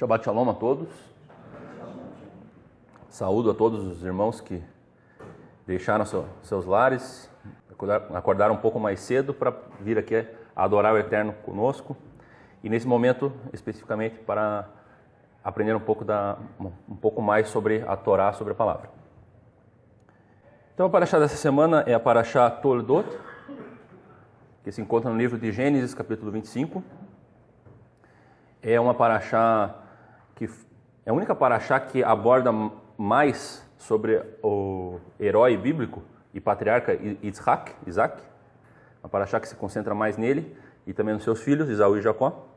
Shabbat Shalom a todos. Saúdo a todos os irmãos que deixaram seus lares, acordaram um pouco mais cedo para vir aqui adorar o Eterno conosco. E nesse momento, especificamente, para aprender um pouco mais sobre a Torá, sobre a palavra. Então a paraxá dessa semana é a paraxá Toldot, que se encontra no livro de Gênesis, capítulo 25. É uma paraxá que é a única paraxá que aborda mais sobre o herói bíblico e patriarca Isaac, uma paraxá que se concentra mais nele e também nos seus filhos, Esaú e Jacó.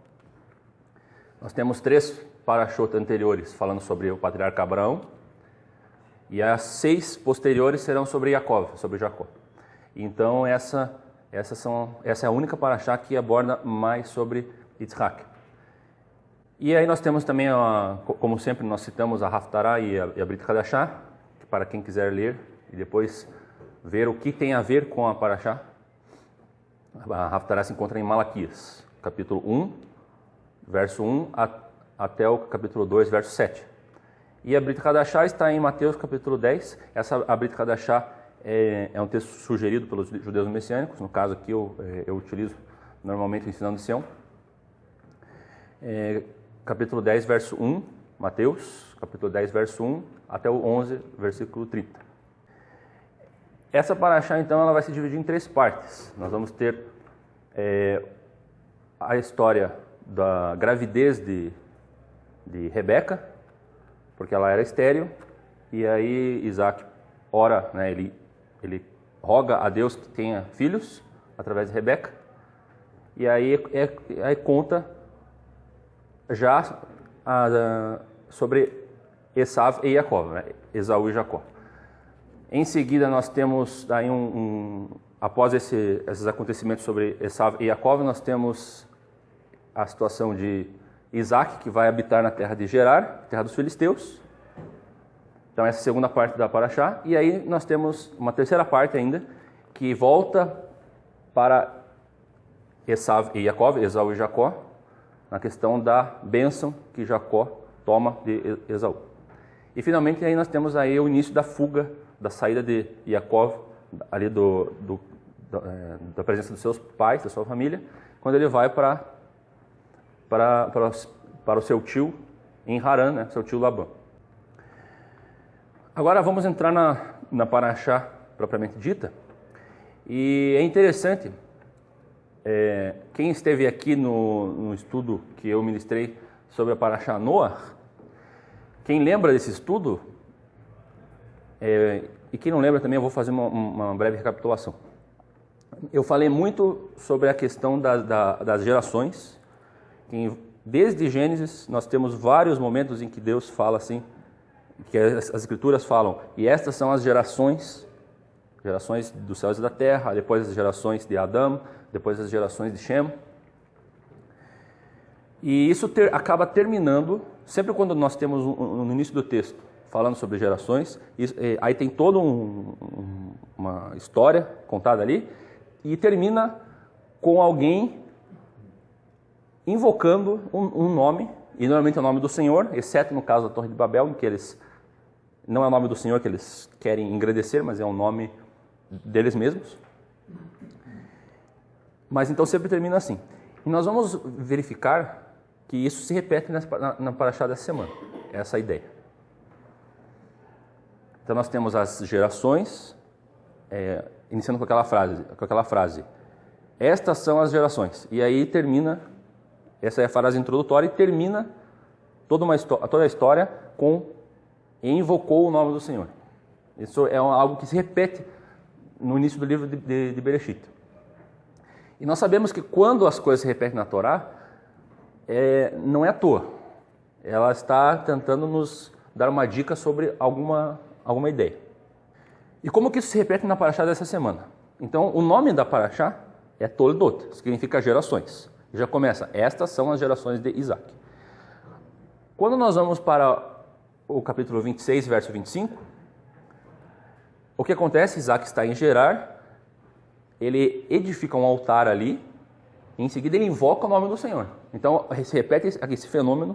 Nós temos 3 paraxot anteriores falando sobre o patriarca Abraão, e as 6 posteriores serão sobre Jacó. Então essa é a única paraxá que aborda mais sobre Isaac. E aí nós temos também, como sempre, nós citamos a Haftarah e a Brit Hadashah, para quem quiser ler e depois ver o que tem a ver com a paraxá. A Haftarah se encontra em Malaquias, capítulo 1, verso 1 até o capítulo 2, verso 7. E a Brit Hadashah está em Mateus, capítulo 10. A Brit Hadashah é um texto sugerido pelos judeus messiânicos. No caso aqui eu utilizo normalmente o Ensinando de Sião. Capítulo 10, verso 1, Mateus, capítulo 10, verso 1 até o 11, versículo 30. Essa paraxá, então, ela vai se dividir em 3 partes. Nós vamos ter a história da gravidez de Rebeca, porque ela era estéril, e aí Isaac ora, né, ele roga a Deus que tenha filhos através de Rebeca, e aí conta já sobre Esav e Jacó, né, Esaú e Jacó. Em seguida nós temos, aí após esses acontecimentos sobre Esav e Jacó, nós temos a situação de Isaac, que vai habitar na terra de Gerar, terra dos filisteus. Então essa é a segunda parte da paraxá. E aí nós temos uma terceira parte ainda, que volta para Esav e Jacó, Esaú e Jacó, na questão da bênção que Jacó toma de Esaú. E finalmente aí nós temos aí o início da fuga, da saída de Jacó, ali da presença dos seus pais, da sua família, quando ele vai para o seu tio em Harã, né, seu tio Labã. Agora vamos entrar na paraxá propriamente dita. E é interessante, quem esteve aqui no estudo que eu ministrei sobre a paraxá Noah, quem lembra desse estudo, e quem não lembra também, eu vou fazer uma breve recapitulação. Eu falei muito sobre a questão das gerações. Desde Gênesis nós temos vários momentos em que Deus fala assim, que as escrituras falam, e estas são as gerações dos céus e da terra, depois as gerações de Adão, depois as gerações de Shem. E isso acaba terminando, sempre quando nós temos no início do texto, falando sobre gerações, aí tem toda uma história contada ali, e termina com alguém invocando um nome, e normalmente é o nome do Senhor, exceto no caso da Torre de Babel, em que não é o nome do Senhor que eles querem engrandecer, mas é o nome deles mesmos. Mas então sempre termina assim. E nós vamos verificar que isso se repete na paraxá dessa semana, essa é a ideia. Então nós temos as gerações, iniciando com aquela frase, estas são as gerações, e aí termina. Essa é a frase introdutória e termina toda a história com "e invocou o nome do Senhor". Isso é algo que se repete no início do livro de Bereshit. E nós sabemos que quando as coisas se repetem na Torá, não é à toa. Ela está tentando nos dar uma dica sobre alguma ideia. E como que isso se repete na paraxá dessa semana? Então, o nome da paraxá é Toldot, significa gerações. Já começa, estas são as gerações de Isaac. Quando nós vamos para o capítulo 26, verso 25, o que acontece? Isaac está em Gerar, ele edifica um altar ali, e em seguida ele invoca o nome do Senhor. Então se repete esse fenômeno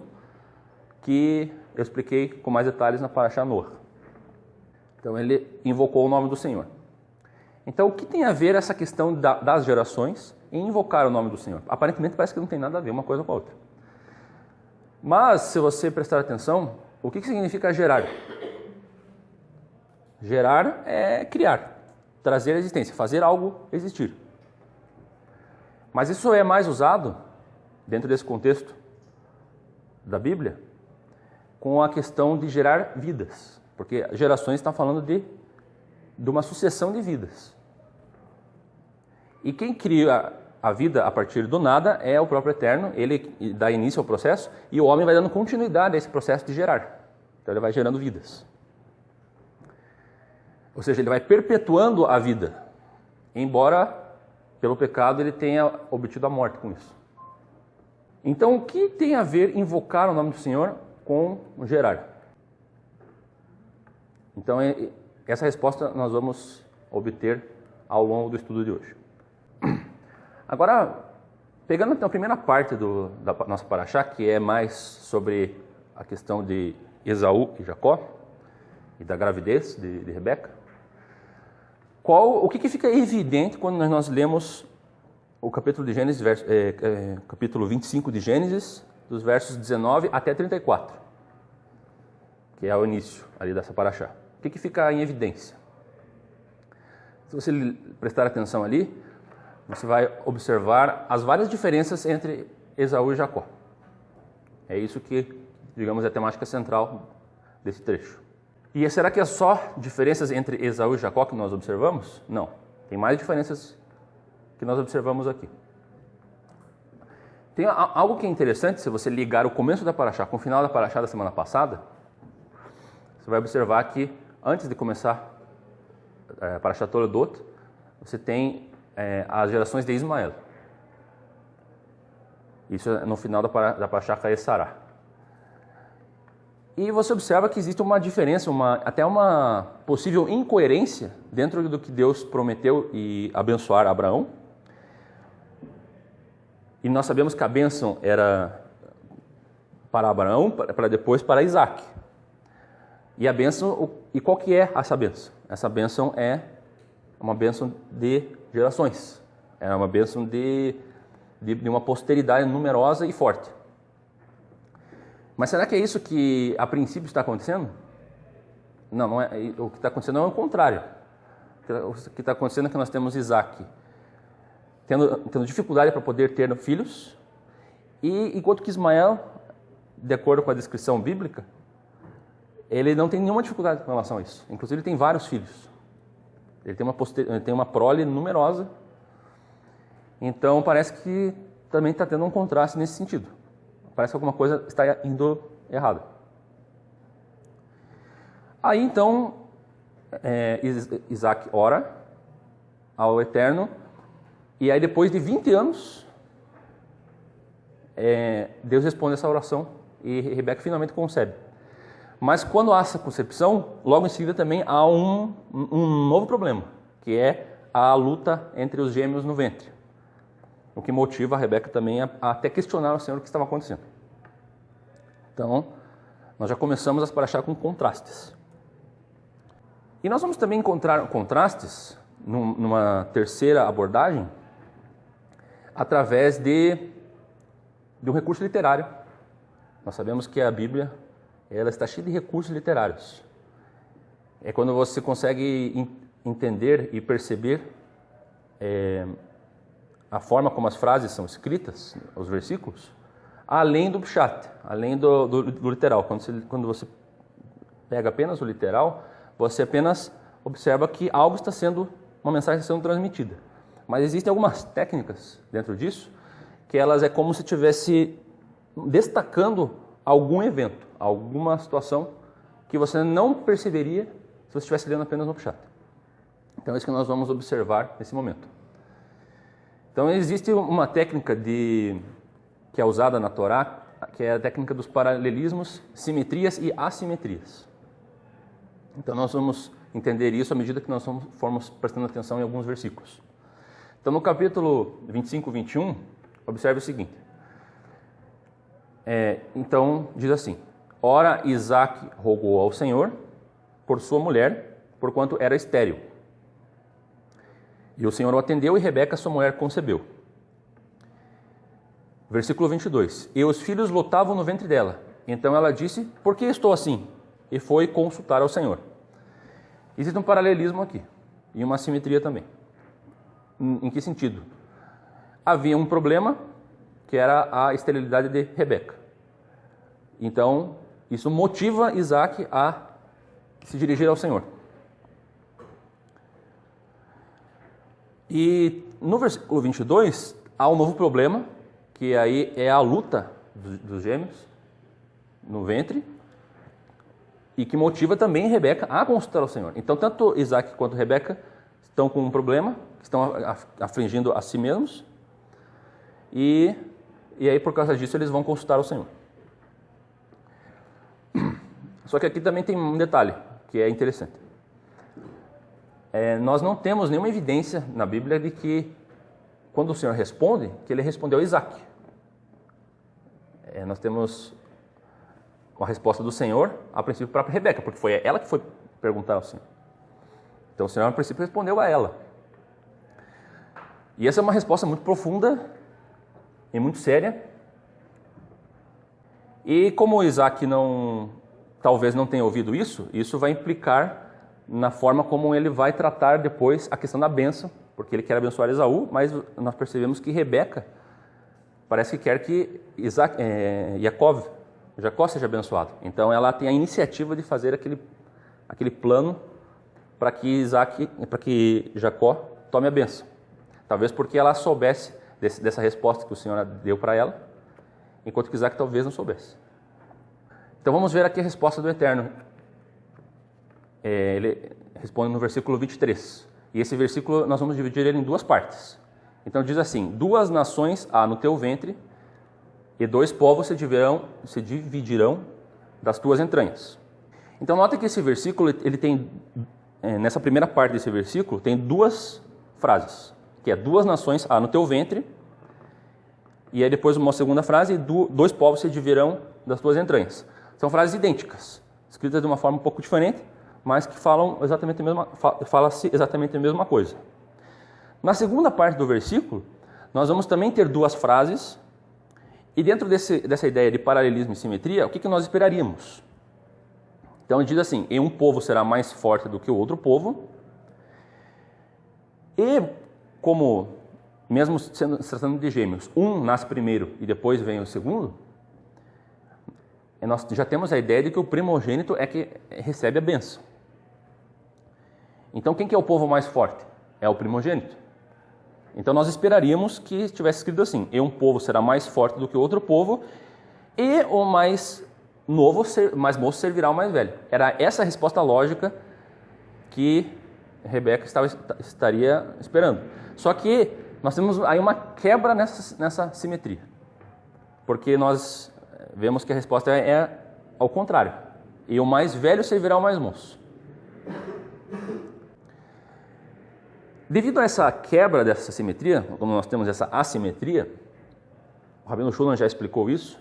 que eu expliquei com mais detalhes na Parashá Noah. Então ele invocou o nome do Senhor. Então o que tem a ver essa questão das gerações em invocar o nome do Senhor? Aparentemente parece que não tem nada a ver uma coisa com a outra. Mas se você prestar atenção, o que significa gerar? Gerar é criar, trazer a existência, fazer algo existir. Mas isso é mais usado, dentro desse contexto da Bíblia, com a questão de gerar vidas. Porque gerações está falando de uma sucessão de vidas. E quem cria a vida a partir do nada é o próprio Eterno, ele dá início ao processo e o homem vai dando continuidade a esse processo de gerar. Então ele vai gerando vidas. Ou seja, ele vai perpetuando a vida, embora pelo pecado ele tenha obtido a morte com isso. Então o que tem a ver invocar o nome do Senhor com gerar? Então essa resposta nós vamos obter ao longo do estudo de hoje. Agora, pegando então a primeira parte da nossa Parashá, que é mais sobre a questão de Esaú e Jacó, e da gravidez de Rebeca, o que fica evidente quando nós lemos o capítulo de Gênesis, capítulo 25 de Gênesis, dos versos 19 até 34, que é o início ali dessa Parashá. O que fica em evidência? Se você prestar atenção ali, você vai observar as várias diferenças entre Esaú e Jacó. É isso que, digamos, é a temática central desse trecho. E será que é só diferenças entre Esaú e Jacó que nós observamos? Não. Tem mais diferenças que nós observamos aqui. Tem algo que é interessante, se você ligar o começo da Parashá com o final da Parashá da semana passada, você vai observar que, antes de começar a Parashá Toledot, você tem as gerações de Ismael. Isso é no final da Parashá Sará. E você observa que existe uma diferença, até uma possível incoerência dentro do que Deus prometeu e abençoar Abraão. E nós sabemos que a bênção era para Abraão, para depois para Isaac. E a bênção, e qual que é essa bênção? Essa bênção é uma bênção de gerações. É uma bênção de uma posteridade numerosa e forte. Mas será que é isso que a princípio está acontecendo? Não é. O que está acontecendo é o contrário. O que está acontecendo é que nós temos Isaac tendo dificuldade para poder ter filhos, e enquanto que Ismael, de acordo com a descrição bíblica, ele não tem nenhuma dificuldade com relação a isso. Inclusive ele tem vários filhos. Ele tem uma prole numerosa. Então parece que também está tendo um contraste nesse sentido. Parece que alguma coisa está indo errada. Aí então Isaac ora ao Eterno, e aí depois de 20 anos Deus responde essa oração e Rebeca finalmente concebe. Mas quando há essa concepção, logo em seguida também há um novo problema, que é a luta entre os gêmeos no ventre. O que motiva a Rebeca também a até questionar o Senhor o que estava acontecendo. Então, nós já começamos a Parashá com contrastes. E nós vamos também encontrar contrastes numa terceira abordagem através de um recurso literário. Nós sabemos que a Bíblia ela está cheia de recursos literários. É quando você consegue entender e perceber a forma como as frases são escritas, os versículos, além do pshat, além do literal. Quando você pega apenas o literal, você apenas observa que algo está sendo, uma mensagem está sendo transmitida. Mas existem algumas técnicas dentro disso, que elas é como se estivesse destacando algum evento, alguma situação que você não perceberia se você estivesse lendo apenas no pshat. Então é isso que nós vamos observar nesse momento. Então existe uma técnica que é usada na Torá, que é a técnica dos paralelismos, simetrias e assimetrias. Então nós vamos entender isso à medida que nós formos prestando atenção em alguns versículos. Então no capítulo 25, 21, observe o seguinte. Então diz assim: Ora, Isaque rogou ao Senhor por sua mulher, porquanto era estéril. E o Senhor o atendeu e Rebeca, sua mulher, concebeu. Versículo 22. E os filhos lutavam no ventre dela. Então ela disse, por que estou assim? E foi consultar ao Senhor. Existe um paralelismo aqui e uma simetria também. Em que sentido? Havia um problema que era a esterilidade de Rebeca. Então, isso motiva Isaque a se dirigir ao Senhor. E no versículo 22, há um novo problema, que aí é a luta dos gêmeos no ventre, e que motiva também Rebeca a consultar ao Senhor. Então, tanto Isaque quanto Rebeca estão com um problema, estão afligindo a si mesmos, e aí, por causa disso, eles vão consultar o Senhor. Só que aqui também tem um detalhe, que é interessante. Nós não temos nenhuma evidência na Bíblia de que, quando o Senhor responde, que ele respondeu a Isaque. Nós temos a resposta do Senhor, a princípio, para Rebeca, porque foi ela que foi perguntar ao Senhor. Então, o Senhor, a princípio, respondeu a ela. E essa é uma resposta muito profunda e muito séria. E como Isaque talvez não tenha ouvido isso vai implicar na forma como ele vai tratar depois a questão da bênção, porque ele quer abençoar Esaú, mas nós percebemos que Rebeca parece que quer que Jacó seja abençoado. Então ela tem a iniciativa de fazer aquele plano para que Jacó tome a bênção. Talvez porque ela soubesse dessa resposta que o Senhor deu para ela, enquanto que Isaque talvez não soubesse. Então vamos ver aqui a resposta do Eterno. Ele responde no versículo 23. E esse versículo nós vamos dividir ele em duas partes. Então diz assim, 2 nações há no teu ventre, e 2 povos se dividirão das tuas entranhas. Então nota que esse versículo, ele tem, nessa primeira parte desse versículo, tem 2 frases, que é 2 nações há no teu ventre, e aí depois uma segunda frase, 2 povos se dividirão das tuas entranhas. São frases idênticas, escritas de uma forma um pouco diferente, mas que fala-se exatamente a mesma coisa. Na segunda parte do versículo, nós vamos também ter 2 frases, e dentro dessa ideia de paralelismo e simetria, o que nós esperaríamos? Então ele diz assim, e um povo será mais forte do que o outro povo, e como, mesmo se tratando de gêmeos, um nasce primeiro e depois vem o segundo, nós já temos a ideia de que o primogênito é que recebe a bênção. Então quem que é o povo mais forte? É o primogênito. Então nós esperaríamos que estivesse escrito assim, e um povo será mais forte do que o outro povo, e o mais moço servirá ao mais velho. Era essa a resposta lógica que Rebeca estaria esperando. Só que nós temos aí uma quebra nessa simetria, porque nós vemos que a resposta é ao contrário, e o mais velho servirá ao mais moço. Devido a essa quebra dessa simetria, como nós temos essa assimetria, o Rabino Shulam já explicou isso,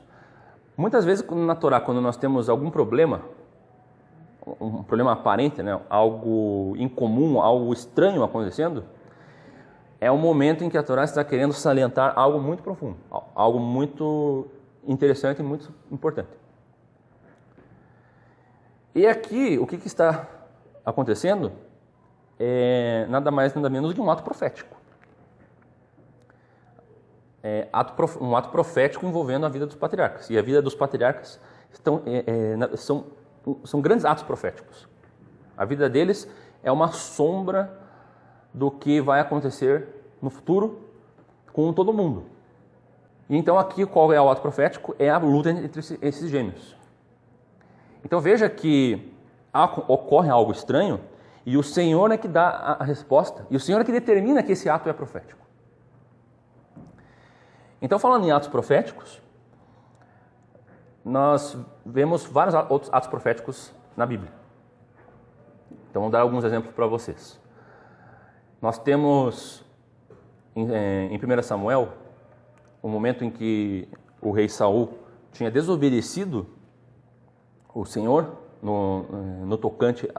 muitas vezes na Torá, quando nós temos algum problema, um problema aparente, né, algo incomum, algo estranho acontecendo, é o momento em que a Torá está querendo salientar algo muito profundo, algo muito interessante e muito importante. E aqui, o que está acontecendo é nada mais, nada menos de um ato profético. Um ato profético envolvendo a vida dos patriarcas. E a vida dos patriarcas são grandes atos proféticos. A vida deles é uma sombra do que vai acontecer no futuro com todo mundo. E então aqui qual é o ato profético? É a luta entre esses gêmeos. Então veja que ocorre algo estranho e o Senhor é que dá a resposta. E o Senhor é que determina que esse ato é profético. Então, falando em atos proféticos, nós vemos vários outros atos proféticos na Bíblia. Então, vou dar alguns exemplos para vocês. Nós temos em 1 Samuel, o momento em que o rei Saul tinha desobedecido o Senhor no tocante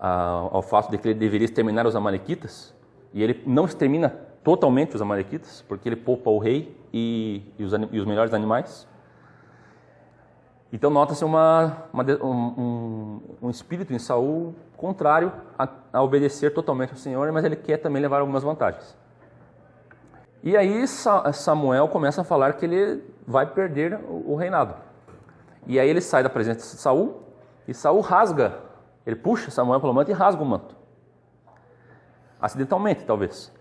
ao fato de que ele deveria exterminar os amalequitas, e ele não extermina totalmente os amalequitas, porque ele poupa o rei e os melhores animais. Então nota-se um espírito em Saul contrário a obedecer totalmente ao Senhor, mas ele quer também levar algumas vantagens. E aí Samuel começa a falar que ele vai perder o reinado. E aí ele sai da presença de Saul, e Saul ele puxa Samuel pelo manto e rasga o manto. Acidentalmente, talvez.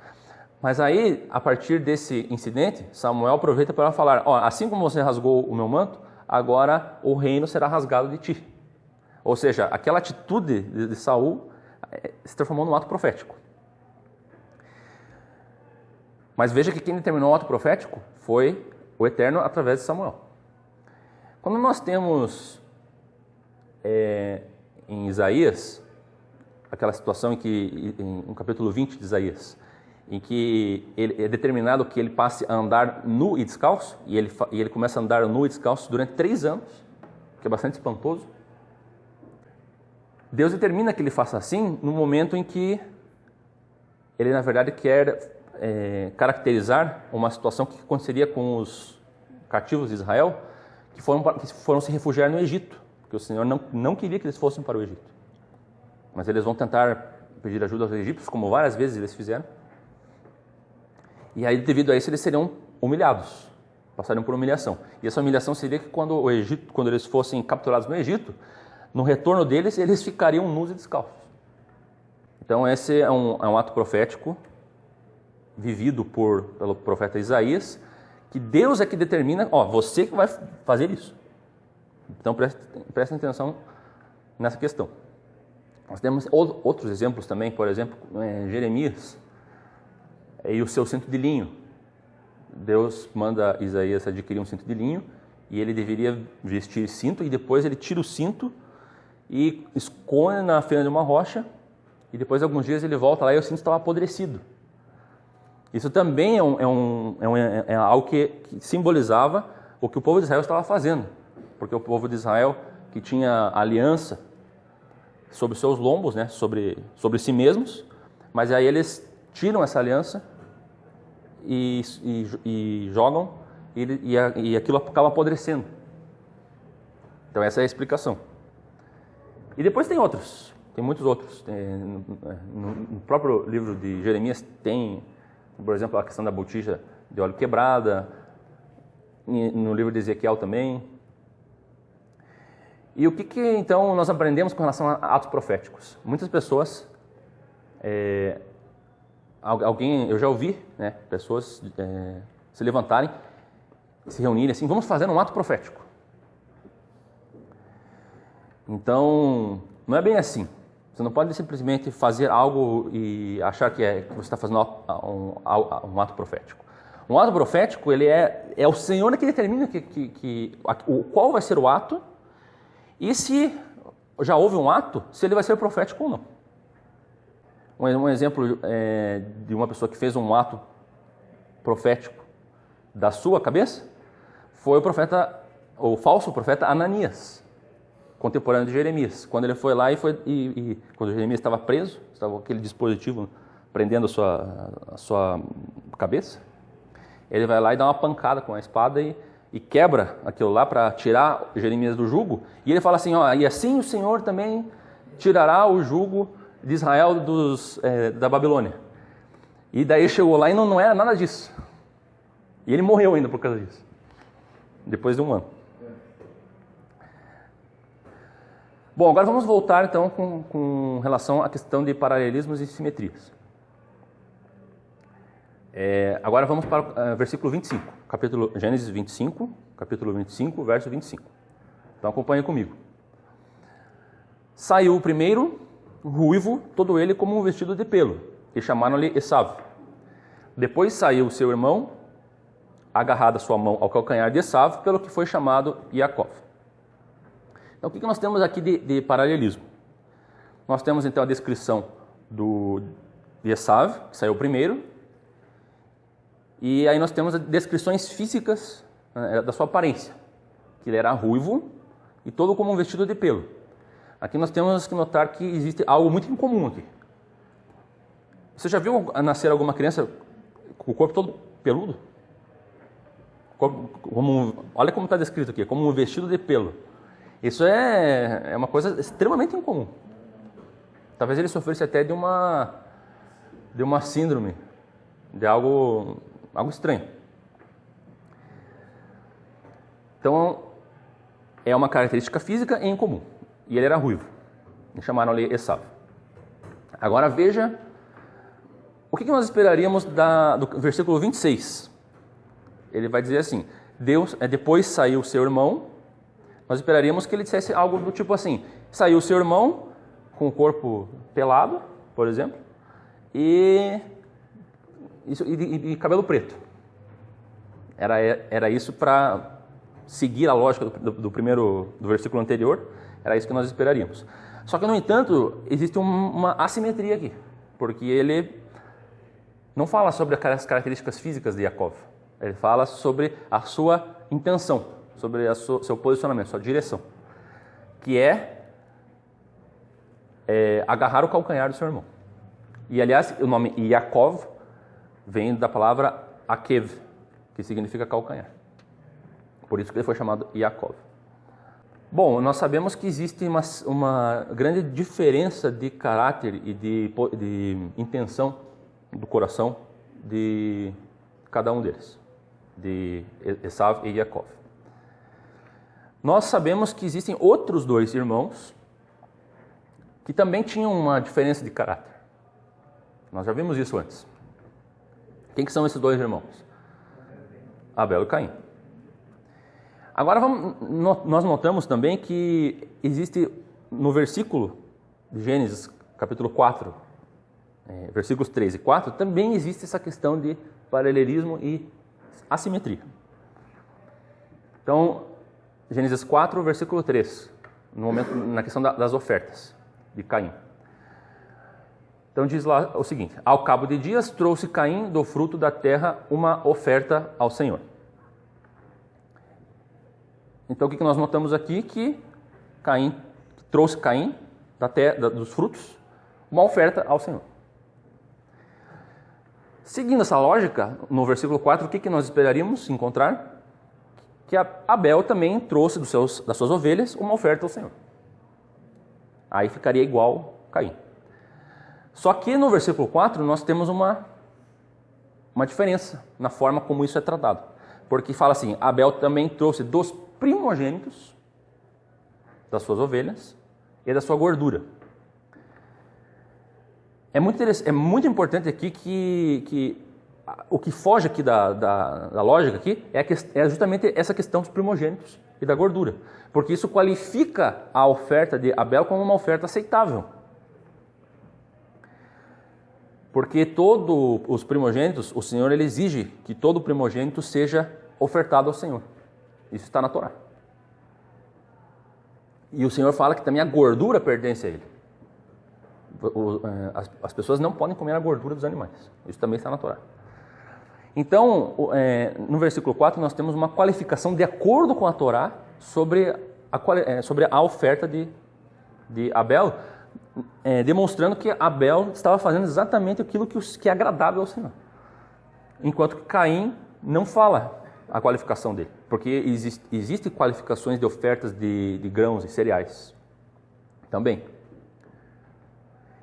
Mas aí, a partir desse incidente, Samuel aproveita para falar, assim como você rasgou o meu manto, agora o reino será rasgado de ti. Ou seja, aquela atitude de Saul se transformou num ato profético. Mas veja que quem determinou o ato profético foi o Eterno através de Samuel. Quando nós temos em Isaías, aquela situação em que, no capítulo 20 de Isaías, em que é determinado que ele passe a andar nu e descalço, e ele começa a andar nu e descalço durante 3 anos, que é bastante espantoso. Deus determina que ele faça assim no momento em que ele, na verdade, quer caracterizar uma situação que aconteceria com os cativos de Israel, que foram se refugiar no Egito, porque o Senhor não queria que eles fossem para o Egito. Mas eles vão tentar pedir ajuda aos egípcios, como várias vezes eles fizeram. E aí, devido a isso, eles seriam humilhados, passariam por humilhação. E essa humilhação seria que quando eles fossem capturados no Egito, no retorno deles, eles ficariam nus e descalços. Então esse é um ato profético, vivido pelo profeta Isaías, que Deus é que determina, você que vai fazer isso. Então prestem atenção nessa questão. Nós temos outros exemplos também, por exemplo, Jeremias e o seu cinto de linho. Deus manda Isaías adquirir um cinto de linho e ele deveria vestir cinto, e depois ele tira o cinto e esconde na fenda de uma rocha, e depois de alguns dias ele volta lá e o cinto estava apodrecido. Isso também é algo que simbolizava o que o povo de Israel estava fazendo, porque o povo de Israel, que tinha aliança sobre seus lombos, né, sobre si mesmos, mas aí eles tiram essa aliança e jogam, e aquilo acaba apodrecendo. Então essa é a explicação. E depois tem muitos outros. No próprio livro de Jeremias tem, por exemplo, a questão da botija de óleo quebrada, no livro de Ezequiel também. E o que então nós aprendemos com relação a atos proféticos? Muitas pessoas, eu já ouvi, né, pessoas se levantarem, se reunirem assim, vamos fazer um ato profético. Então, não é bem assim. Você não pode simplesmente fazer algo e achar que você está fazendo um ato profético. Um ato profético, ele é o Senhor que determina qual vai ser o ato, e se já houve um ato, se ele vai ser profético ou não. Um exemplo de uma pessoa que fez um ato profético da sua cabeça foi o falso profeta Ananias, contemporâneo de Jeremias. Quando ele foi lá quando Jeremias estava preso, estava aquele dispositivo prendendo a sua cabeça, ele vai lá e dá uma pancada com a espada e quebra aquilo lá para tirar Jeremias do jugo, e ele fala assim, e assim o Senhor também tirará o jugo de Israel da Babilônia. E daí chegou lá e não era nada disso. E ele morreu ainda por causa disso, depois de 1 ano. Bom, agora vamos voltar então com relação à questão de paralelismos e simetrias. Agora vamos para o versículo 25, Gênesis 25, capítulo 25, verso 25. Então acompanhe comigo. Saiu o primeiro, ruivo, todo ele como um vestido de pelo, e chamaram-lhe Esav. Depois saiu seu irmão, agarrada sua mão ao calcanhar de Esav, pelo que foi chamado Jacó. Então, o que nós temos aqui de paralelismo? Nós temos, então, a descrição de Esav, que saiu primeiro, e aí nós temos as descrições físicas da sua aparência, que ele era ruivo e todo como um vestido de pelo. Aqui nós temos que notar que existe algo muito incomum aqui. Você já viu nascer alguma criança com o corpo todo peludo? Olha como está descrito aqui, como um vestido de pelo. Isso é uma coisa extremamente incomum. Talvez ele sofresse até de uma síndrome, de algo estranho. Então, é uma característica física e incomum. E ele era ruivo. E chamaram ele Esaú. Agora veja o que nós esperaríamos do versículo 26. Ele vai dizer assim: depois saiu seu irmão. Nós esperaríamos que ele dissesse algo do tipo assim: saiu seu irmão com o corpo pelado, por exemplo, e cabelo preto. Era isso para seguir a lógica do versículo anterior. Era isso que nós esperaríamos. Só que, no entanto, existe uma assimetria aqui, porque ele não fala sobre as características físicas de Jacó. Ele fala sobre a sua intenção, sobre seu posicionamento, sua direção, que é agarrar o calcanhar do seu irmão. E, aliás, o nome Yaakov vem da palavra Akev, que significa calcanhar. Por isso que ele foi chamado Yaakov. Bom, nós sabemos que existe uma grande diferença de caráter e de intenção do coração de cada um deles, de Esaú e Jacó. Nós sabemos que existem outros dois irmãos que também tinham uma diferença de caráter. Nós já vimos isso antes. Quem que são esses dois irmãos? Abel e Caim. Agora nós notamos também que existe no versículo de Gênesis, capítulo 4, versículos 3 e 4, também existe essa questão de paralelismo e assimetria. Então, Gênesis 4, versículo 3, na questão das ofertas de Caim. Então diz lá o seguinte: ao cabo de dias trouxe Caim do fruto da terra uma oferta ao Senhor. Então o que nós notamos aqui? Que trouxe Caim dos frutos uma oferta ao Senhor. Seguindo essa lógica, no versículo 4, o que nós esperaríamos encontrar? Que Abel também trouxe das suas ovelhas uma oferta ao Senhor. Aí ficaria igual Caim. Só que no versículo 4 nós temos uma diferença na forma como isso é tratado. Porque fala assim: Abel também trouxe dos primogênitos das suas ovelhas e da sua gordura. É muito importante aqui que o que foge aqui da lógica aqui é justamente essa questão dos primogênitos e da gordura, porque isso qualifica a oferta de Abel como uma oferta aceitável. Porque todos os primogênitos, o Senhor ele exige que todo primogênito seja ofertado ao Senhor. Isso está na Torá. E o Senhor fala que também a gordura pertence a Ele. As pessoas não podem comer a gordura dos animais. Isso também está na Torá. Então, no versículo 4, nós temos uma qualificação de acordo com a Torá sobre a oferta de Abel, demonstrando que Abel estava fazendo exatamente aquilo que é agradável ao Senhor. Enquanto que Caim não fala a qualificação dele, porque existem qualificações de ofertas de grãos e cereais também.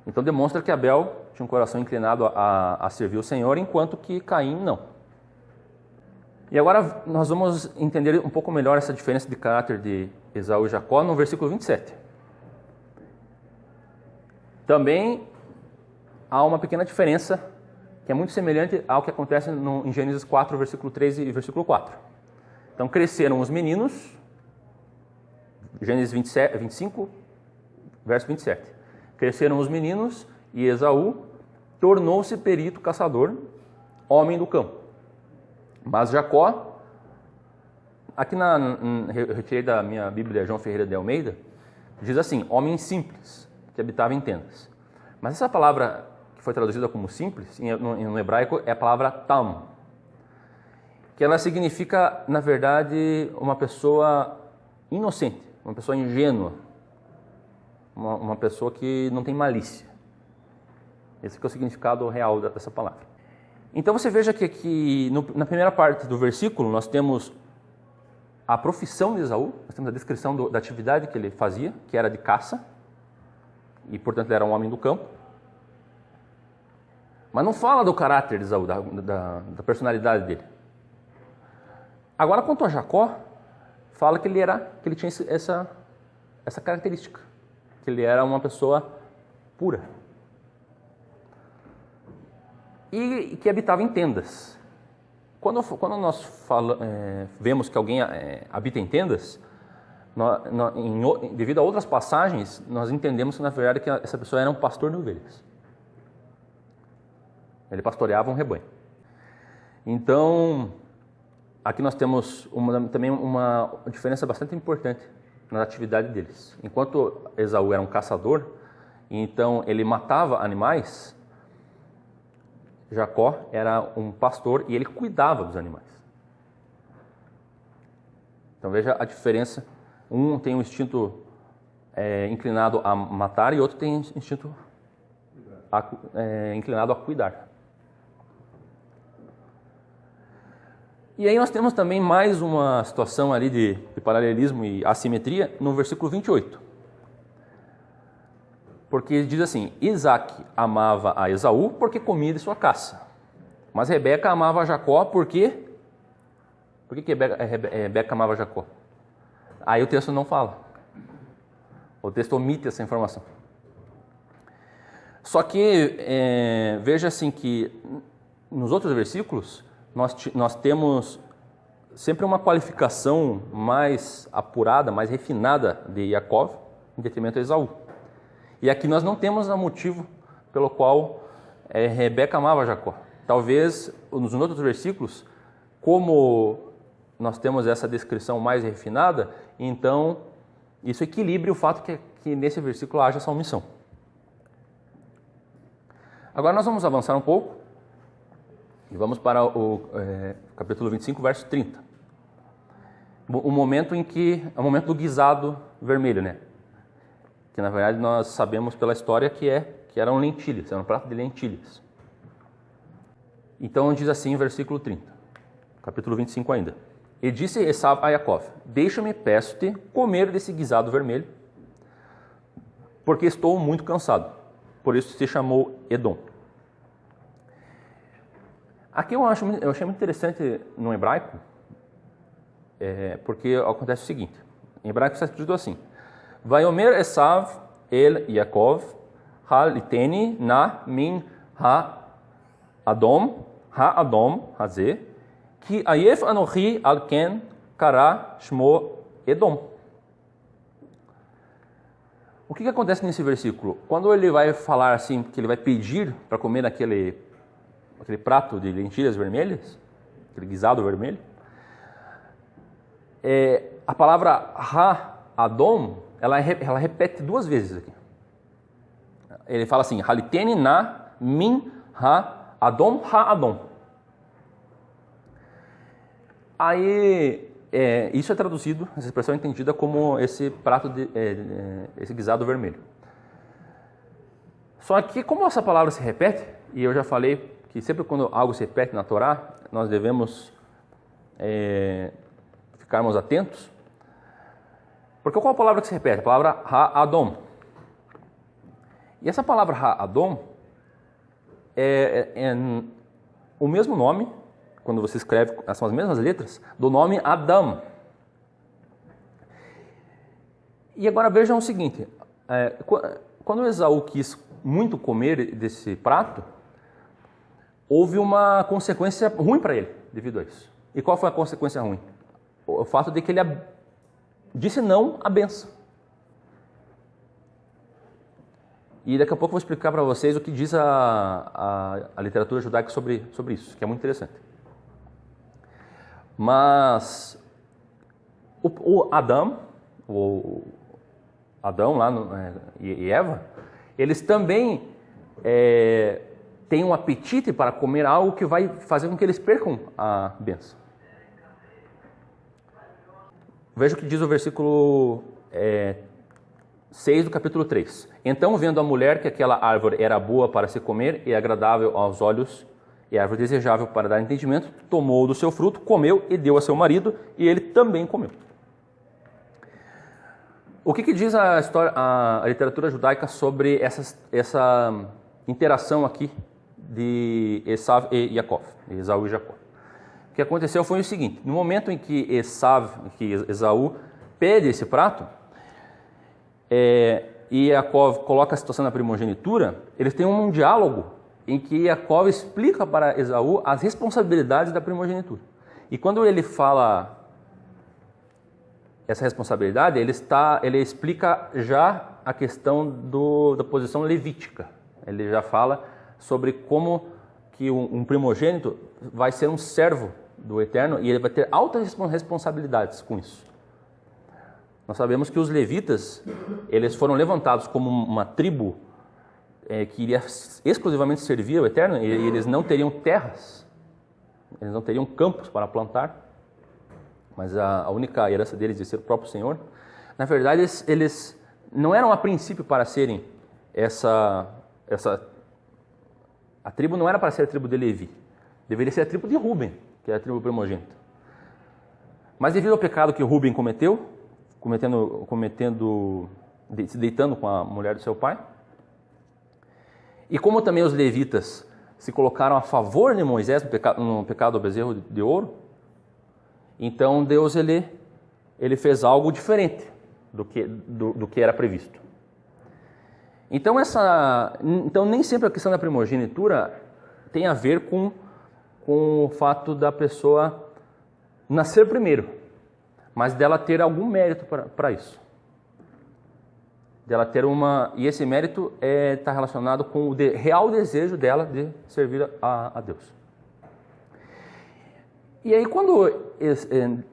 Então demonstra que Abel tinha um coração inclinado a servir o Senhor, enquanto que Caim não. E agora nós vamos entender um pouco melhor essa diferença de caráter de Esaú e Jacó no versículo 27. Também há uma pequena diferença que é muito semelhante ao que acontece em Gênesis 4, versículo 3 e versículo 4. Então cresceram os meninos, Gênesis 25, verso 27. Cresceram os meninos e Esaú tornou-se perito caçador, homem do campo. Mas Jacó, aqui eu retirei da minha Bíblia João Ferreira de Almeida, diz assim: homem simples, que habitava em tendas. Mas essa palavra que foi traduzida como simples, no hebraico, é a palavra tam, que ela significa, na verdade, uma pessoa inocente, uma pessoa ingênua, uma pessoa que não tem malícia. Esse que é o significado real dessa palavra. Então você veja que aqui na primeira parte do versículo nós temos a profissão de Esaú, nós temos a descrição da atividade que ele fazia, que era de caça, e portanto ele era um homem do campo. Mas não fala do caráter de Esaú, da personalidade dele. Agora, quanto a Jacó, fala que ele tinha essa característica, que ele era uma pessoa pura e que habitava em tendas. Quando nós vemos que alguém habita em tendas, devido a outras passagens, nós entendemos que na verdade que essa pessoa era um pastor de ovelhas. Ele pastoreava um rebanho. Então, aqui nós temos também uma diferença bastante importante na atividade deles. Enquanto Esaú era um caçador, então ele matava animais, Jacó era um pastor e ele cuidava dos animais. Então veja a diferença. Um tem um instinto inclinado a matar e outro tem instinto inclinado a cuidar. E aí nós temos também mais uma situação ali de paralelismo e assimetria no versículo 28. Porque diz assim, Isaac amava a Esaú porque comia de sua caça. Mas Rebeca amava a Jacó porque... Por que Rebeca amava Jacó? Aí o texto não fala. O texto omite essa informação. Só que veja assim que nos outros versículos nós temos sempre uma qualificação mais apurada, mais refinada de Jacó em detrimento de Esaú. E aqui nós não temos o motivo pelo qual Rebeca amava Jacó. Talvez nos outros versículos, como nós temos essa descrição mais refinada, então isso equilibre o fato que nesse versículo haja essa omissão. Agora nós vamos avançar um pouco e vamos para o capítulo 25, verso 30. O momento do guisado vermelho, né? Que na verdade nós sabemos pela história que eram lentilhas, era um prato de lentilhas. Então diz assim, versículo 30, capítulo 25 ainda. E disse Esaú a Jacó, deixa-me, peço-te, comer desse guisado vermelho, porque estou muito cansado. Por isso se chamou Edom. Aqui eu achei muito interessante no hebraico, porque acontece o seguinte. Em hebraico está escrito assim, Vaiomer Esaú el Yaakov, haliteni na min ha-adom hazeh, ki ayef anochi al ken kara shmo Edom. O que acontece nesse versículo? Quando ele vai falar assim, que ele vai pedir para comer aquele prato de lentilhas vermelhas, aquele guisado vermelho, a palavra ha-adom, ela repete duas vezes aqui. Ele fala assim, haliteni na min ha-adom ha-adom. Aí, isso é traduzido, essa expressão é entendida como esse prato, esse guisado vermelho. Só que como essa palavra se repete, e eu já falei que sempre quando algo se repete na Torá, nós devemos ficarmos atentos. Porque qual a palavra que se repete? A palavra ha-adom. E essa palavra ha-adom é o mesmo nome, quando você escreve, são as mesmas letras, do nome Adão. E agora vejam o seguinte, quando Esaú quis muito comer desse prato, houve uma consequência ruim para ele devido a isso. E qual foi a consequência ruim? O fato de que ele disse não à bênção. E daqui a pouco eu vou explicar para vocês o que diz a literatura judaica sobre isso, que é muito interessante. Mas o Adão lá e Eva, eles também têm um apetite para comer algo que vai fazer com que eles percam a bênção. Veja o que diz o versículo 6 do capítulo 3. Então, vendo a mulher que aquela árvore era boa para se comer e agradável aos olhos, e árvore desejável para dar entendimento, tomou do seu fruto, comeu e deu a seu marido, e ele também comeu. O que diz a literatura judaica sobre essa interação aqui de Esav e Jacó, Esaú e Jacó? O que aconteceu foi o seguinte: no momento em que Esaú pede esse prato, e Jacó coloca a situação da primogenitura, eles têm um diálogo em que Jacó explica para Esaú as responsabilidades da primogenitura. E quando ele fala essa responsabilidade, ele explica já a questão da posição levítica. Ele já fala sobre como que um primogênito vai ser um servo do Eterno e ele vai ter altas responsabilidades com isso. Nós sabemos que os levitas, eles foram levantados como uma tribo que iria exclusivamente servir ao Eterno, e eles não teriam terras, eles não teriam campos para plantar, mas a única herança deles ia ser o próprio Senhor. Na verdade, eles não eram a princípio para serem a tribo não era para ser a tribo de Levi, deveria ser a tribo de Ruben, que é a tribo primogênita. Mas devido ao pecado que Ruben cometeu, se deitando com a mulher do seu pai, e como também os levitas se colocaram a favor de Moisés no pecado do bezerro de ouro, então Deus ele fez algo diferente do que era previsto. Então nem sempre a questão da primogenitura tem a ver com o fato da pessoa nascer primeiro, mas dela ter algum mérito para isso. Dela ter e esse mérito está relacionado com o real desejo dela de servir a Deus. E aí, quando,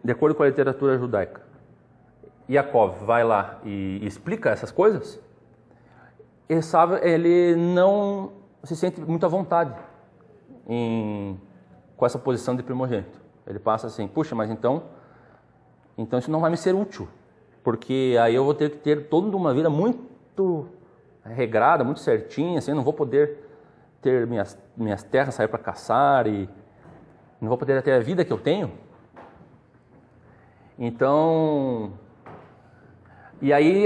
de acordo com a literatura judaica, Jacó vai lá e explica essas coisas, ele não se sente muito à vontade com essa posição de primogênito. Ele passa assim: puxa, mas então isso não vai me ser útil, porque aí eu vou ter que ter toda uma vida muito regrada, muito certinha, assim, eu não vou poder ter minhas terras, sair para caçar, e não vou poder ter a vida que eu tenho. Então, e aí,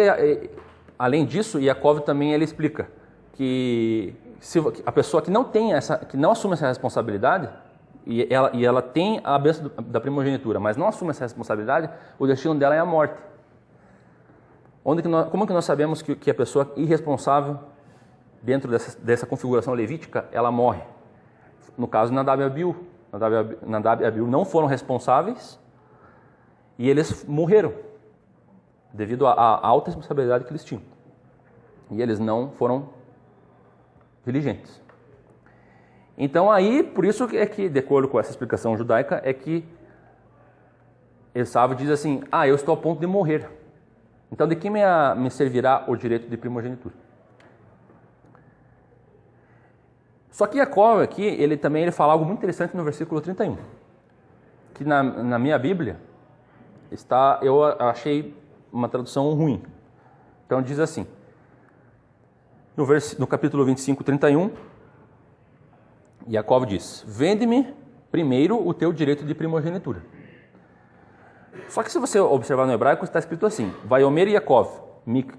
além disso, Jacó também ele explica que se a pessoa que não assume essa responsabilidade, e ela tem a bênção da primogenitura, mas não assume essa responsabilidade, o destino dela é a morte. Como que nós sabemos que a pessoa irresponsável, dentro dessa configuração levítica, ela morre? No caso de Nadab e Abiú. Nadab e Abiú não foram responsáveis e eles morreram devido à alta responsabilidade que eles tinham. E eles não foram diligentes. Então aí, por isso é que, de acordo com essa explicação judaica, é que Esaú diz assim: eu estou a ponto de morrer. Então de que me servirá o direito de primogenitura? Só que Jacó aqui, ele fala algo muito interessante no versículo 31, que na minha Bíblia eu achei uma tradução ruim. Então diz assim, no capítulo 25, 31, Jacó diz: vende-me primeiro o teu direito de primogenitura. Só que se você observar no hebraico, está escrito assim: Vayomer Yaakov,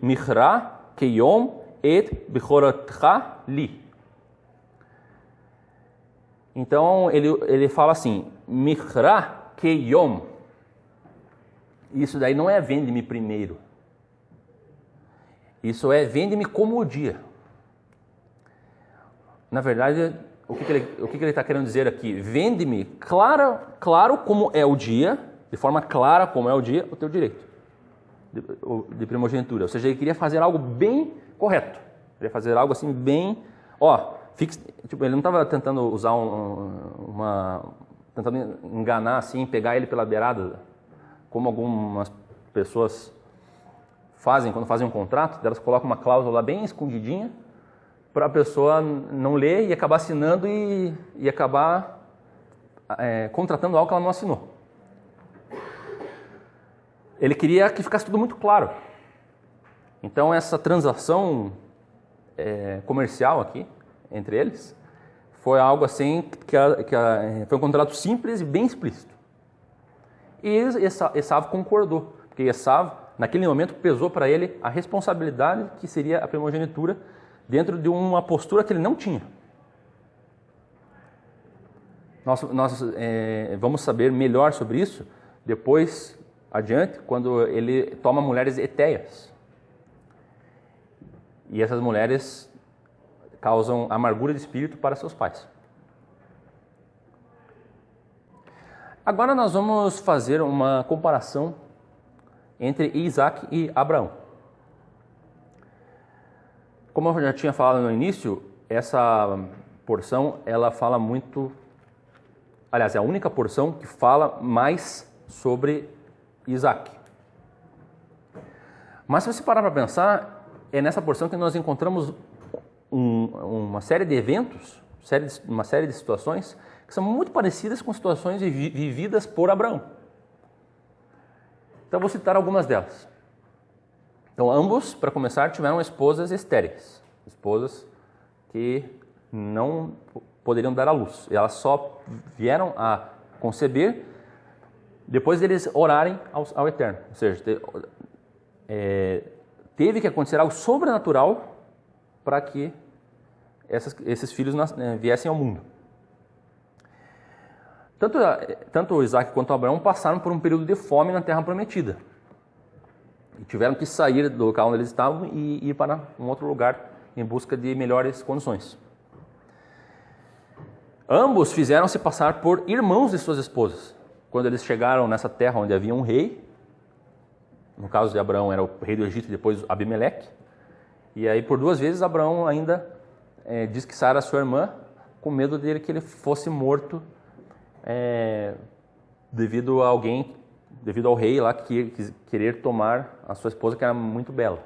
Michra keyom et bechoratcha li. Então ele fala assim: Michra keyom. Isso daí não é vende-me primeiro. Isso é vende-me como o dia. Na verdade, o que ele está querendo dizer aqui? Vende-me claro como é o dia, de forma clara como é o dia, o teu direito de primogenitura. Ou seja, ele queria fazer algo bem correto. Ele queria fazer algo assim bem... ele não estava tentando usar tentando enganar assim, pegar ele pela beirada, como algumas pessoas fazem quando fazem um contrato. Elas colocam uma cláusula bem escondidinha para a pessoa não ler e acabar assinando e acabar contratando algo que ela não assinou. Ele queria que ficasse tudo muito claro. Então essa transação comercial aqui, entre eles, foi algo assim foi um contrato simples e bem explícito. E Esaú concordou, porque Esaú, naquele momento, pesou para ele a responsabilidade que seria a primogenitura dentro de uma postura que ele não tinha. Nós vamos saber melhor sobre isso depois adiante, quando ele toma mulheres etéias. E essas mulheres causam amargura de espírito para seus pais. Agora nós vamos fazer uma comparação entre Isaac e Abraão. Como eu já tinha falado no início, essa porção ela fala muito... Aliás, é a única porção que fala mais sobre Isaac. Mas se você parar para pensar, é nessa porção que nós encontramos uma série de eventos, uma série de situações que são muito parecidas com situações vividas por Abraão. Então, vou citar algumas delas. Então, ambos, para começar, tiveram esposas estéreis, esposas que não poderiam dar à luz. Elas só vieram a conceber depois deles orarem ao Eterno. Ou seja, teve que acontecer algo sobrenatural para que esses filhos viessem ao mundo. Tanto Isaac quanto Abraão passaram por um período de fome na Terra Prometida. E tiveram que sair do local onde eles estavam e ir para um outro lugar em busca de melhores condições. Ambos fizeram-se passar por irmãos de suas esposas. Quando eles chegaram nessa terra onde havia um rei, no caso de Abraão era o rei do Egito e depois Abimeleque, e aí por 2 vezes Abraão ainda diz que Sara, sua irmã, com medo dele que ele fosse morto devido ao rei lá que querer tomar a sua esposa, que era muito bela.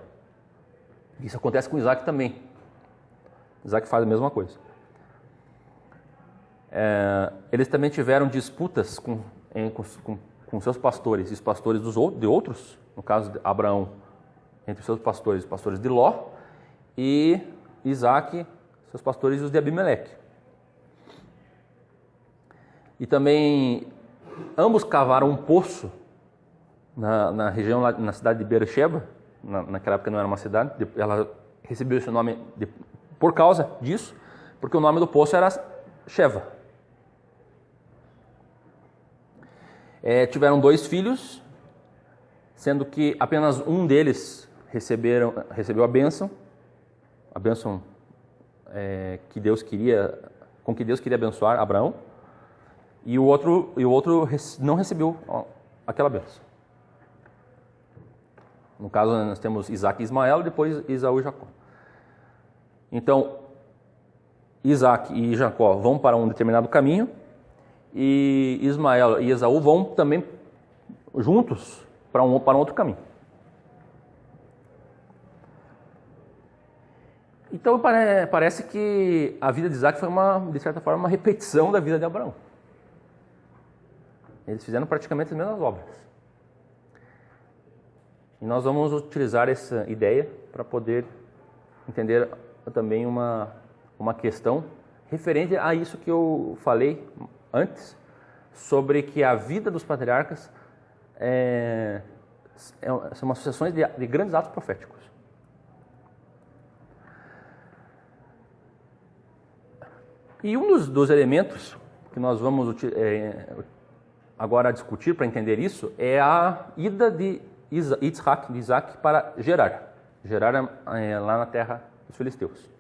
Isso acontece com Isaac também. Isaac faz a mesma coisa. Eles também tiveram disputas com seus pastores e os pastores de outros, no caso de Abraão, entre seus pastores, os pastores de Ló, e Isaac, seus pastores, os de Abimeleque. E também ambos cavaram um poço na região, na cidade de Beersheba. Naquela época não era uma cidade, ela recebeu esse nome por causa disso, porque o nome do poço era Sheva. Tiveram 2 filhos, sendo que apenas um deles recebeu a bênção que Deus queria abençoar Abraão, e o outro não recebeu aquela bênção. No caso, nós temos Isaac e Ismael, depois Esaú e Jacó. Então, Isaac e Jacó vão para um determinado caminho, e Ismael e Esaú vão também juntos para um outro caminho. Então parece que a vida de Isaac foi de certa forma uma repetição da vida de Abraão. Eles fizeram praticamente as mesmas obras. E nós vamos utilizar essa ideia para poder entender também uma questão referente a isso que eu falei antes, sobre que a vida dos patriarcas são uma sucessão de grandes atos proféticos. E um dos elementos que nós vamos agora discutir para entender isso é a ida de Isaac para Gerar. Gerar lá na terra dos filisteus.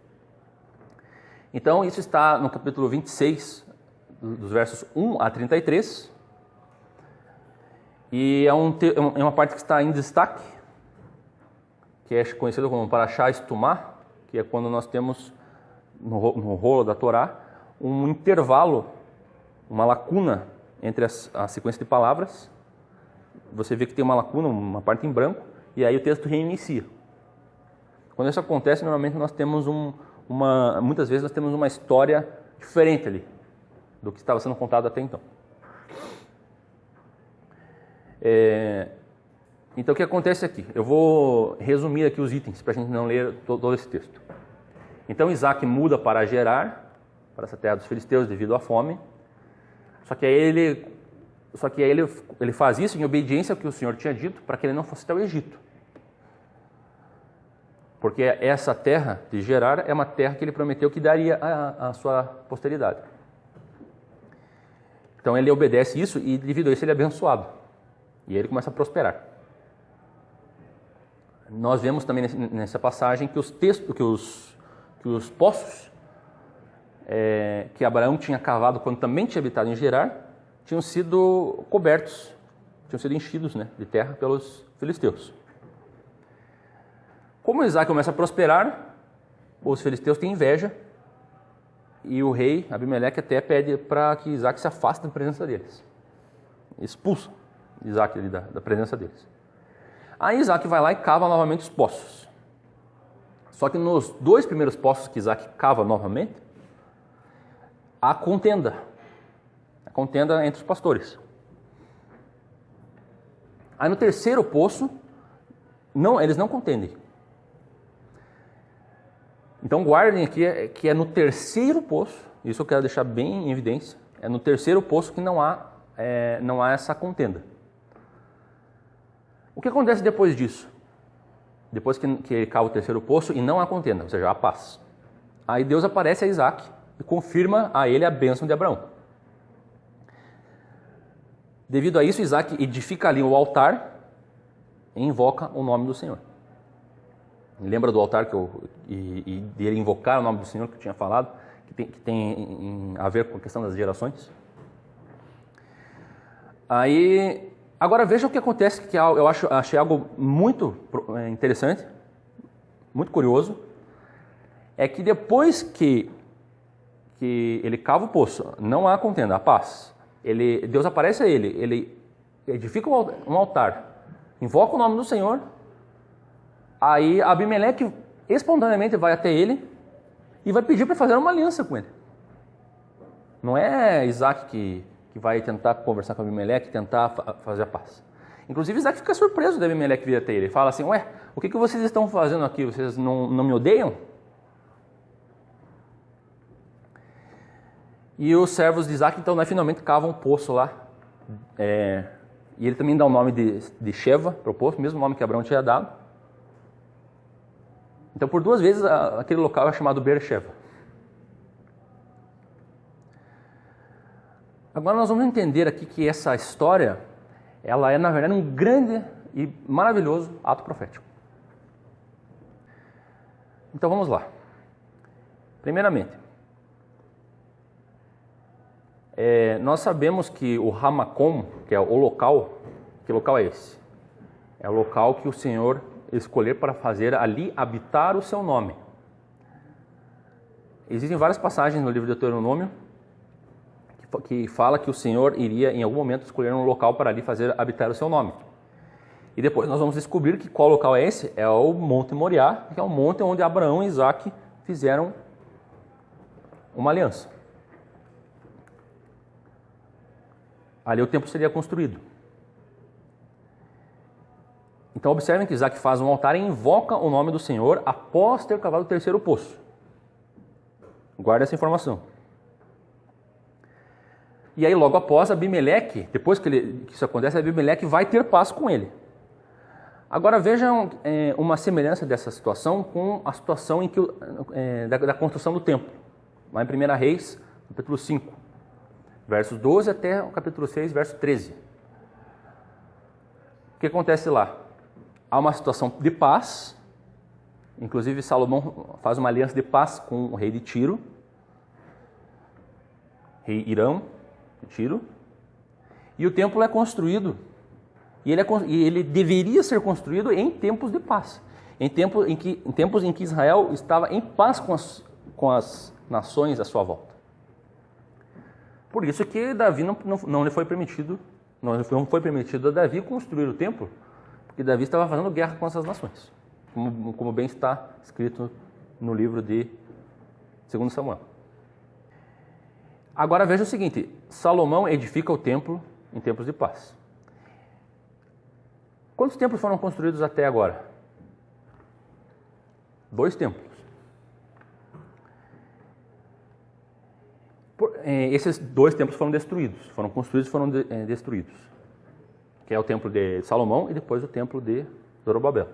Então, isso está no capítulo 26, dos versos 1 a 33. E é uma parte que está em destaque, que é conhecida como Parashá Estumá, que é quando nós temos no rolo da Torá um intervalo, uma lacuna entre a sequência de palavras. Você vê que tem uma lacuna, uma parte em branco, e aí o texto reinicia. Quando isso acontece, normalmente nós temos muitas vezes nós temos uma história diferente ali do que estava sendo contado até então. Então o que acontece aqui? Eu vou resumir aqui os itens para a gente não ler todo esse texto. Então Isaac muda para Gerar, para essa terra dos filisteus devido à fome. Só que aí ele faz isso em obediência ao que o Senhor tinha dito, para que ele não fosse até o Egito. Porque essa terra de Gerar é uma terra que ele prometeu que daria à sua posteridade. Então ele obedece isso e devido a isso ele é abençoado. E ele começa a prosperar. Nós vemos também nessa passagem que os poços que Abraão tinha cavado quando também tinha habitado em Gerar, tinham sido cobertos, tinham sido enchidos, né, de terra pelos filisteus. Como Isaac começa a prosperar, os filisteus têm inveja e o rei Abimeleque até pede para que Isaac se afaste da presença deles. Expulsa Isaac ali da presença deles. Aí Isaac vai lá e cava novamente os poços. Só que nos 2 primeiros poços que Isaac cava novamente, há contenda. A contenda entre os pastores. Aí no 3º poço, eles não contendem. Então guardem aqui que é no 3º poço, isso eu quero deixar bem em evidência, é no 3º poço que não há essa contenda. O que acontece depois disso? Depois que cava o 3º poço e não há contenda, ou seja, há paz. Aí Deus aparece a Isaac e confirma a ele a bênção de Abraão. Devido a isso, Isaac edifica ali o altar e invoca o nome do Senhor. Lembra do altar e dele invocar o nome do Senhor que eu tinha falado, que tem a ver com a questão das gerações? Aí, agora veja o que acontece, que eu achei algo muito interessante, muito curioso, é que depois que ele cava o poço, não há contenda, há paz. Deus aparece a ele edifica um altar, invoca o nome do Senhor, aí Abimeleque espontaneamente vai até ele e vai pedir para fazer uma aliança com ele. Não é Isaac que vai tentar conversar com Abimeleque, tentar fazer a paz. Inclusive Isaac fica surpreso de Abimeleque vir até ele. Ele fala assim, ué, o que vocês estão fazendo aqui? Vocês não me odeiam? E os servos de Isaac, então, finalmente cavam um poço lá. E ele também dá o nome de Sheva para o poço, mesmo nome que Abraão tinha dado. Então, por 2 vezes, aquele local é chamado Beersheba. Agora nós vamos entender aqui que essa história, ela é, na verdade, um grande e maravilhoso ato profético. Então, vamos lá. Primeiramente, nós sabemos que o Ramacom, que é o local, que local é esse? É o local que o Senhor escolher para fazer ali habitar o seu nome. Existem várias passagens no livro de Deuteronômio que fala que o Senhor iria em algum momento escolher um local para ali fazer habitar o seu nome. E depois nós vamos descobrir que qual local é esse? É o Monte Moriá, que é o monte onde Abraão e Isaac fizeram uma aliança. Ali o templo seria construído. Então observem que Isaac faz um altar e invoca o nome do Senhor após ter cavado o 3º poço. Guarda essa informação. E aí logo após Abimeleque, depois que isso acontece, Abimeleque vai ter paz com ele. Agora vejam uma semelhança dessa situação com a situação da construção do templo. Lá em 1 Reis, capítulo 5. Versos 12 até o capítulo 6, verso 13. O que acontece lá? Há uma situação de paz, inclusive Salomão faz uma aliança de paz com o rei de Tiro, rei Irão de Tiro, e o templo é construído, e ele deveria ser construído em tempos de paz, em tempos em que Israel estava em paz com as nações à sua volta. Por isso que Davi não foi permitido a Davi construir o templo, porque Davi estava fazendo guerra com essas nações, como bem está escrito no livro de 2 Samuel. Agora veja o seguinte, Salomão edifica o templo em tempos de paz. Quantos templos foram construídos até agora? 2 templos. Esses 2 templos foram destruídos, foram construídos e foram destruídos. Que é o templo de Salomão e depois o templo de Zorobabel.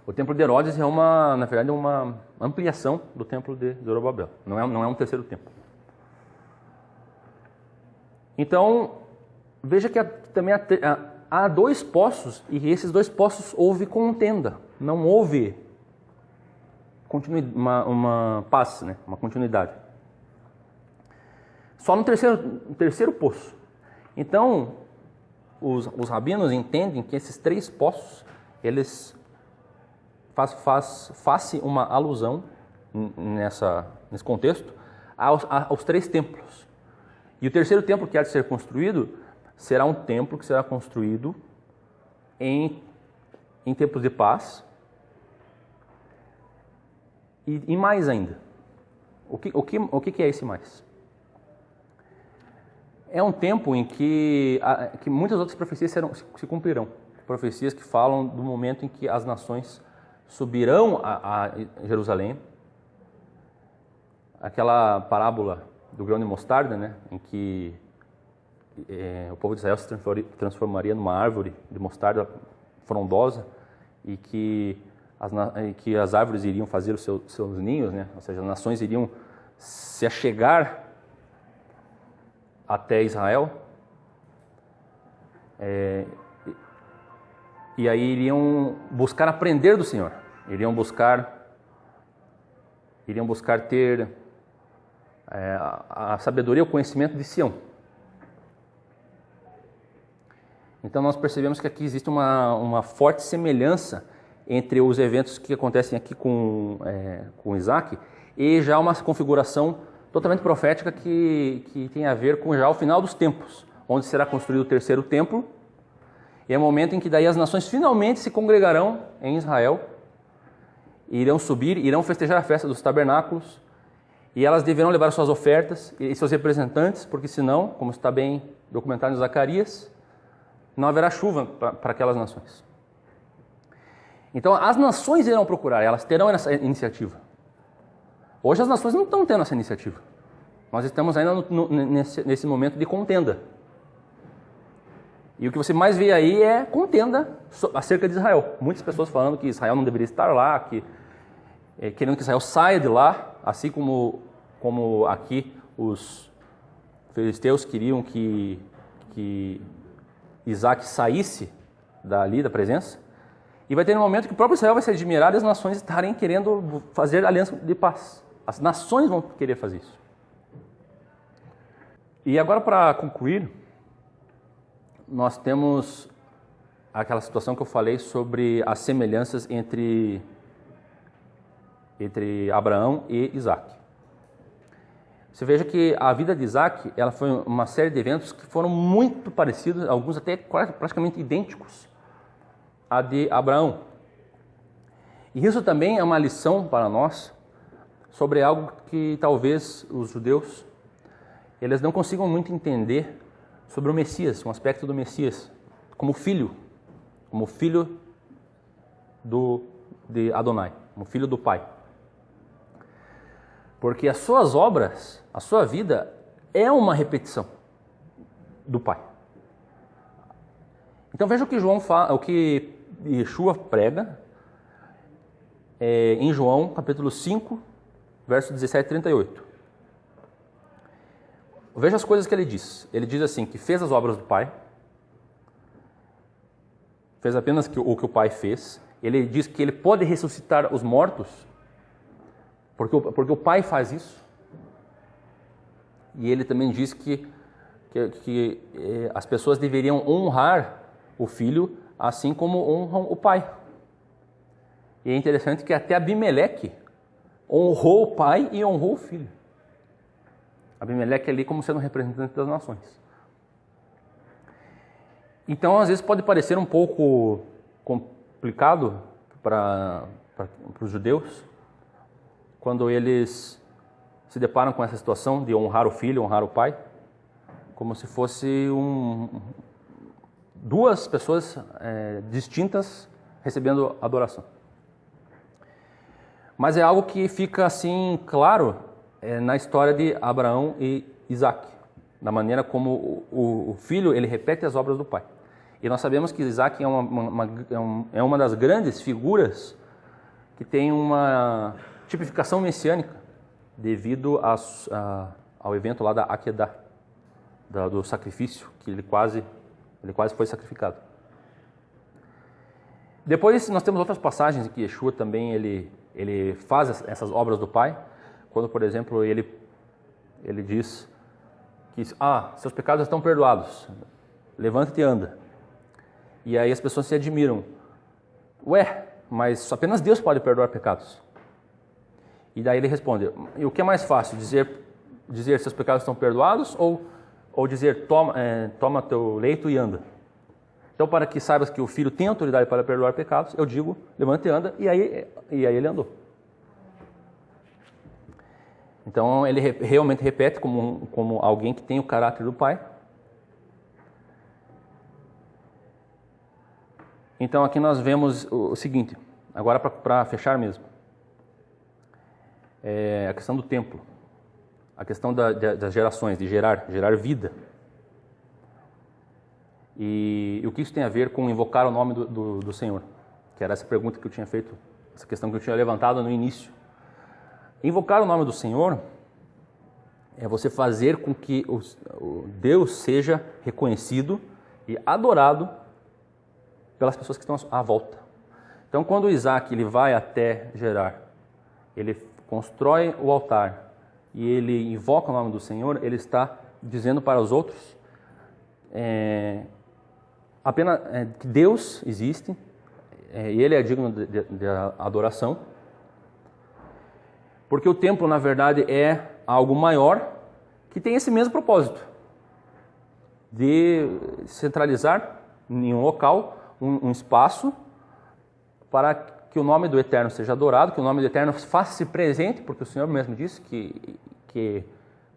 O templo de Herodes é na verdade, uma ampliação do templo de Zorobabel. Não é um terceiro templo. Então, veja que também há 2 poços e esses 2 poços houve contenda. Não houve uma paz, né? Uma continuidade. Só no terceiro poço. Então, os rabinos entendem que esses 3 poços, eles fazem uma alusão nesse contexto aos 3 templos. E o terceiro templo que há de ser construído será um templo que será construído em tempos de paz e mais ainda. O que é esse mais? É um tempo em que muitas outras profecias se cumprirão. Profecias que falam do momento em que as nações subirão a Jerusalém. Aquela parábola do grão de mostarda, né, em que o povo de Israel se transformaria numa árvore de mostarda frondosa e que as árvores iriam fazer os seus ninhos, né, ou seja, as nações iriam se achegar até Israel, e aí iriam buscar aprender do Senhor, iriam buscar ter a sabedoria, o conhecimento de Sião. Então nós percebemos que aqui existe uma forte semelhança entre os eventos que acontecem aqui com Isaac e já uma configuração totalmente profética que tem a ver com já o final dos tempos, onde será construído o terceiro templo, e é o momento em que daí as nações finalmente se congregarão em Israel, irão subir, irão festejar a festa dos tabernáculos, e elas deverão levar suas ofertas e seus representantes, porque senão, como está bem documentado em Zacarias, não haverá chuva para aquelas nações. Então as nações irão procurar, elas terão essa iniciativa. Hoje as nações não estão tendo essa iniciativa. Nós estamos ainda nesse momento de contenda. E o que você mais vê aí é contenda acerca de Israel. Muitas pessoas falando que Israel não deveria estar lá, querendo que Israel saia de lá, assim como aqui os filisteus queriam que Isaac saísse dali, da presença. E vai ter um momento que o próprio Israel vai se admirar e as nações estarem querendo fazer aliança de paz. As nações vão querer fazer isso. E agora, para concluir, nós temos aquela situação que eu falei sobre as semelhanças entre Abraão e Isaac. Você veja que a vida de Isaac, ela foi uma série de eventos que foram muito parecidos, alguns até praticamente idênticos à de Abraão. E isso também é uma lição para nós sobre algo que talvez os judeus eles não consigam muito entender sobre o Messias, um aspecto do Messias, como filho de Adonai, como filho do Pai. Porque as suas obras, a sua vida é uma repetição do Pai. Então veja o que o que Yeshua prega em João, capítulo 5, verso 17 e 38. Veja as coisas que ele diz. Ele diz assim, que fez as obras do Pai, fez apenas o que o Pai fez. Ele diz que ele pode ressuscitar os mortos, porque o Pai faz isso. E ele também diz que as pessoas deveriam honrar o Filho assim como honram o Pai. E é interessante que até Abimeleque honrou o Pai e honrou o Filho. Abimeleque ali como sendo representante das nações. Então, às vezes pode parecer um pouco complicado para os judeus, quando eles se deparam com essa situação de honrar o Filho, honrar o Pai, como se fosse duas pessoas distintas recebendo adoração. Mas é algo que fica assim claro na história de Abraão e Isaac, da maneira como o filho ele repete as obras do pai. E nós sabemos que Isaac é uma das grandes figuras que tem uma tipificação messiânica devido ao evento lá da Akedah, do sacrifício, que ele quase foi sacrificado. Depois nós temos outras passagens em que Yeshua também ele faz essas obras do Pai, quando, por exemplo, ele diz que seus pecados estão perdoados, levanta-te e anda. E aí as pessoas se admiram. Ué, mas apenas Deus pode perdoar pecados. E daí ele responde, e o que é mais fácil, dizer seus pecados estão perdoados ou dizer toma teu leito e anda? Então, para que saibas que o Filho tem autoridade para perdoar pecados, eu digo, levanta e anda, e aí ele andou. Então, ele realmente repete como alguém que tem o caráter do Pai. Então, aqui nós vemos o seguinte, agora para fechar mesmo, a questão do templo, a questão das gerações, de gerar vida. E o que isso tem a ver com invocar o nome do Senhor? Que era essa pergunta que eu tinha feito, essa questão que eu tinha levantado no início. Invocar o nome do Senhor é você fazer com que o Deus seja reconhecido e adorado pelas pessoas que estão à volta. Então, quando Isaac ele vai até Gerar, ele constrói o altar e ele invoca o nome do Senhor, ele está dizendo para os outros apenas que Deus existe, e Ele é digno de adoração, porque o templo, na verdade, é algo maior que tem esse mesmo propósito, de centralizar em um local, um espaço, para que o nome do Eterno seja adorado, que o nome do Eterno faça-se presente, porque o Senhor mesmo disse que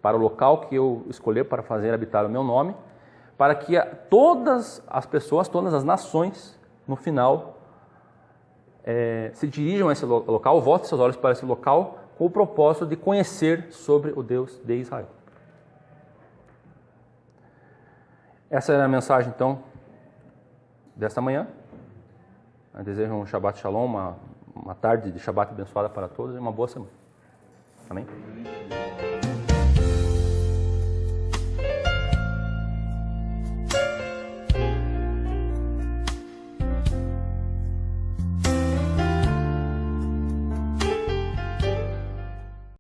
para o local que eu escolher para fazer habitar o meu nome, para que todas as pessoas, todas as nações, no final, se dirijam a esse local, voltem seus olhos para esse local, com o propósito de conhecer sobre o Deus de Israel. Essa é a mensagem, então, desta manhã. Eu desejo um Shabbat Shalom, uma tarde de Shabbat abençoada para todos e uma boa semana. Amém?